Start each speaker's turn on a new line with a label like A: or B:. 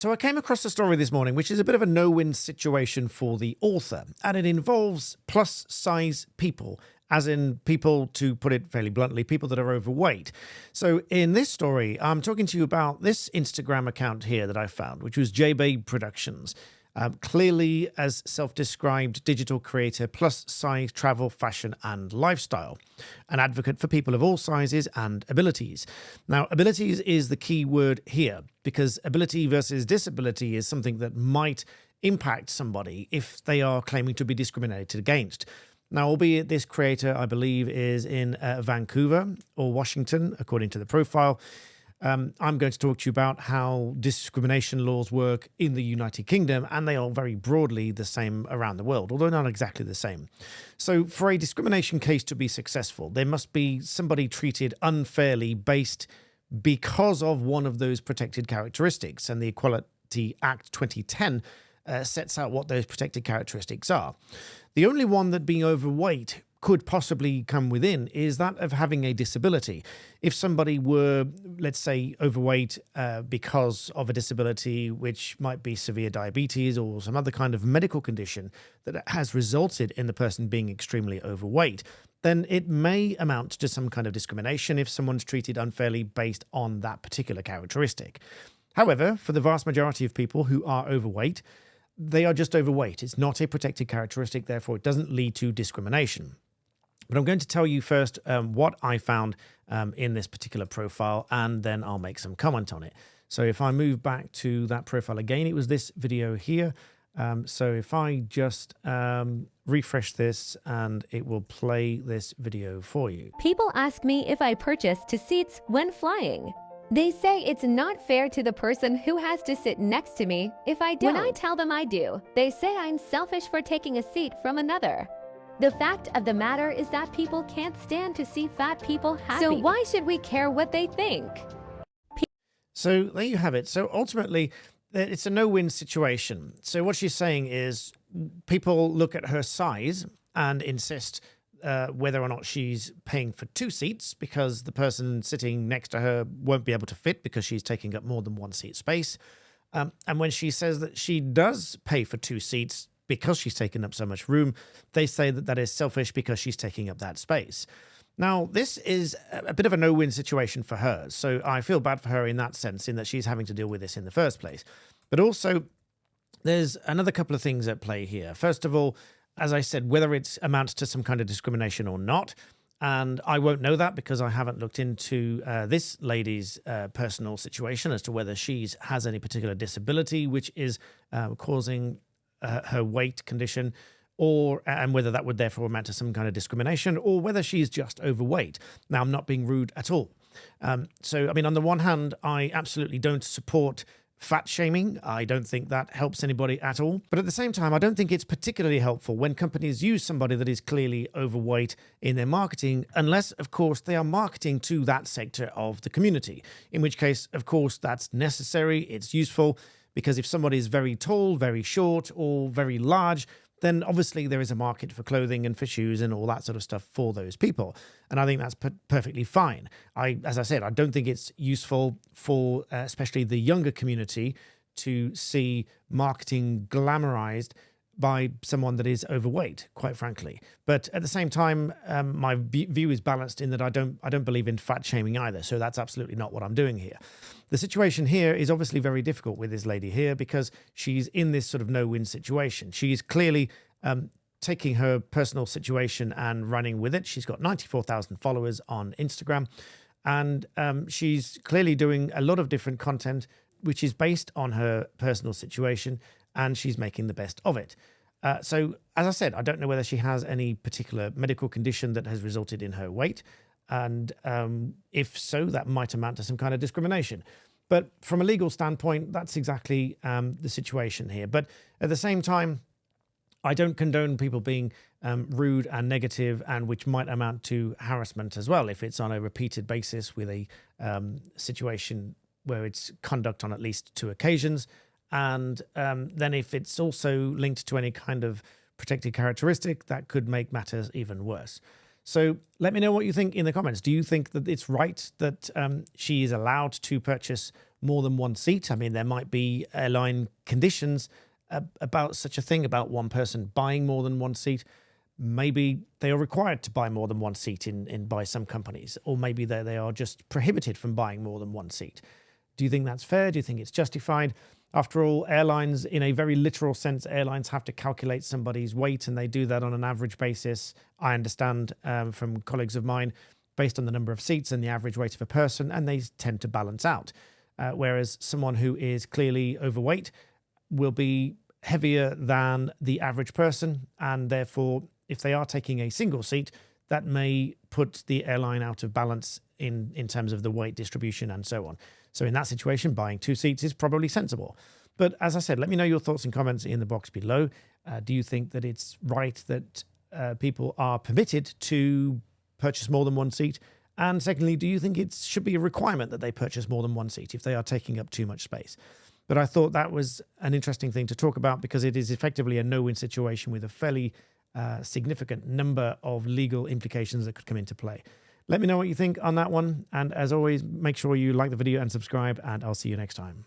A: So I came across a story this morning, which is a bit of a no-win situation for the author, and it involves plus-size people, as in people, to put it fairly bluntly, people that are overweight. So in this story, I'm talking to you about this Instagram account here that I found, which was JBabe Productions. Clearly as self-described digital creator, plus size, travel, fashion and lifestyle. An advocate for people of all sizes and abilities. Now, abilities is the key word here, because ability versus disability is something that might impact somebody if they are claiming to be discriminated against. Now, albeit this creator, I believe, is in Vancouver or Washington, according to the profile, I'm going to talk to you about how discrimination laws work in the United Kingdom, and they are very broadly the same around the world, although not exactly the same. So for a discrimination case to be successful, there must be somebody treated unfairly based because of one of those protected characteristics, and the Equality Act 2010 sets out what those protected characteristics are. The only one that being overweight could possibly come within is that of having a disability. If somebody were, let's say, overweight because of a disability, which might be severe diabetes or some other kind of medical condition that has resulted in the person being extremely overweight, then it may amount to some kind of discrimination if someone's treated unfairly based on that particular characteristic. However, for the vast majority of people who are overweight, they are just overweight. It's not a protected characteristic, therefore it doesn't lead to discrimination. But I'm going to tell you first what I found in this particular profile, and then I'll make some comment on it. So if I move back to that profile again, it was this video here. So if I just refresh this, and it will play this video for you.
B: People ask me if I purchase seats when flying. They say it's not fair to the person who has to sit next to me if I don't. When I tell them I do, they say I'm selfish for taking a seat from another. The fact of the matter is that people can't stand to see fat people happy. So why should we care what they think?
A: So there you have it. So ultimately, it's a no-win situation. So what she's saying is people look at her size and insist whether or not she's paying for 2 seats because the person sitting next to her won't be able to fit because she's taking up more than 1 seat space. And when she says that she does pay for 2 seats because she's taken up so much room, they say that that is selfish because she's taking up that space. Now, this is a bit of a no-win situation for her. So I feel bad for her in that sense, in that she's having to deal with this in the first place. But also, there's another couple of things at play here. First of all, as I said, whether it amounts to some kind of discrimination or not, and I won't know that because I haven't looked into this lady's personal situation as to whether she has any particular disability which is causing her weight condition, and whether that would therefore amount to some kind of discrimination, or whether she's just overweight. Now, I'm not being rude at all. So, I mean, on the one hand, I absolutely don't support fat shaming. I don't think that helps anybody at all. But at the same time, I don't think it's particularly helpful when companies use somebody that is clearly overweight in their marketing, unless, of course, they are marketing to that sector of the community, in which case, of course, that's necessary, it's useful, because if somebody is very tall, very short, or very large, then obviously there is a market for clothing and for shoes and all that sort of stuff for those people. And I think that's perfectly fine. As I said, I don't think it's useful for especially the younger community to see marketing glamorized by someone that is overweight, quite frankly. But at the same time, my view is balanced in that I don't believe in fat shaming either. So that's absolutely not what I'm doing here. The situation here is obviously very difficult with this lady here because she's in this sort of no-win situation. She's clearly taking her personal situation and running with it. She's got 94,000 followers on Instagram, and she's clearly doing a lot of different content which is based on her personal situation, and she's making the best of it. So, as I said, I don't know whether she has any particular medical condition that has resulted in her weight, and if so, that might amount to some kind of discrimination. But from a legal standpoint, that's exactly the situation here. But at the same time, I don't condone people being rude and negative, and which might amount to harassment as well, if it's on a repeated basis with a situation where it's conduct on at least 2 occasions. And then if it's also linked to any kind of protected characteristic, that could make matters even worse. So let me know what you think in the comments. Do you think that it's right that she is allowed to purchase more than one seat? I mean, there might be airline conditions about such a thing, about one person buying more than one seat. Maybe they are required to buy more than one seat by some companies, or maybe they are just prohibited from buying more than one seat. Do you think that's fair? Do you think it's justified? After all, airlines, in a very literal sense, airlines have to calculate somebody's weight, and they do that on an average basis. I understand from colleagues of mine, based on the number of seats and the average weight of a person, and they tend to balance out. Whereas someone who is clearly overweight will be heavier than the average person, and therefore, if they are taking a single seat, that may put the airline out of balance in terms of the weight distribution and so on. So in that situation, buying two seats is probably sensible. But as I said, let me know your thoughts and comments in the box below. Do you think that it's right that people are permitted to purchase more than one seat? And secondly, do you think it should be a requirement that they purchase more than one seat if they are taking up too much space? But I thought that was an interesting thing to talk about because it is effectively a no-win situation with a fairly significant number of legal implications that could come into play. Let me know what you think on that one. And as always, make sure you like the video and subscribe, and I'll see you next time.